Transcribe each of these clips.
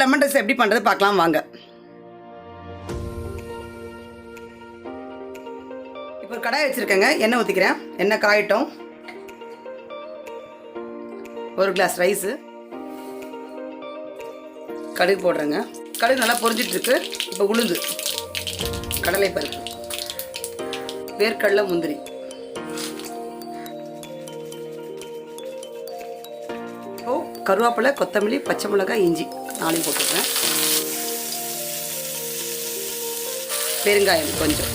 Lemon rice எப்படி பண்ணுறது பார்க்கலாம் வாங்க. இப்போ ஒரு கடாய் வச்சுருக்கேங்க. எண்ணெய் ஊற்றிக்கிறேன். எண்ணெய் காயட்டும். ஒரு கிளாஸ் ரைஸு, கடுகு போடுறேங்க. கடுகு நல்லா பொரிஞ்சிட்ருக்கு. இப்போ உளுந்து, கடலை பருப்பு, வேர்க்கடலை, முந்திரி, கருவேப்பிலை, கொத்தமல்லி, பச்சை மிளகாய், இஞ்சி நாளையும் போட்டுக்கிறேன். பெருங்காயம் கொஞ்சம்,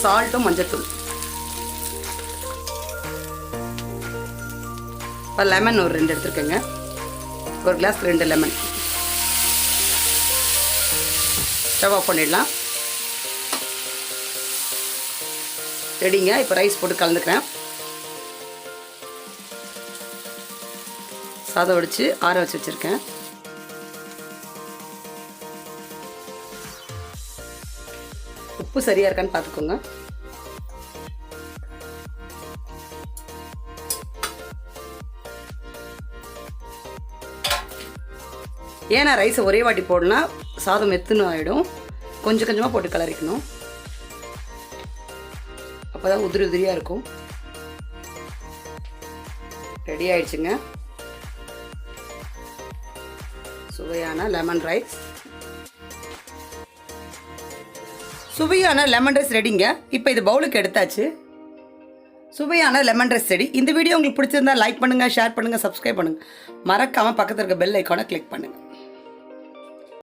சால்ட்டும் மஞ்சத்தூள், இப்போ லெமன் ஒரு 2 எடுத்துருக்கேங்க. ஒரு கிளாஸ் 2 லெமன். ஸ்டவ் ஆஃப் பண்ணிடலாம். ரெடிங்க. இப்போ ரைஸ் போட்டு கலந்துக்கிறேன். சாதம் வடித்து ஆற வச்சு வச்சுருக்கேன். உப்பு சரியாக இருக்கான்னு பார்த்துக்கோங்க. ஏன்னா ரைஸை ஒரே வாட்டி போடலாம், சாதம் மெத்துன்னு ஆகிடும். கொஞ்சம் கொஞ்சமாக போட்டு கலரிக்கணும். அப்போ தான் உதிரி உதிரியாக இருக்கும். ரெடி ஆயிடுச்சுங்க சுவையான லெமன் ரைஸ். சுவையான லெமன் ரைஸ் ரெடிங்க. இப்போ இது பவுலுக்கு எடுத்தாச்சு. சுவையான லெமன் ரைஸ் ரெடி. இந்த வீடியோ உங்களுக்கு பிடிச்சிருந்தா லைக் பண்ணுங்கள், ஷேர் பண்ணுங்கள், சப்ஸ்கிரைப் பண்ணுங்கள். மறக்காமல் பக்கத்தில் இருக்க பெல் ஐக்கானை கிளிக் பண்ணுங்கள்.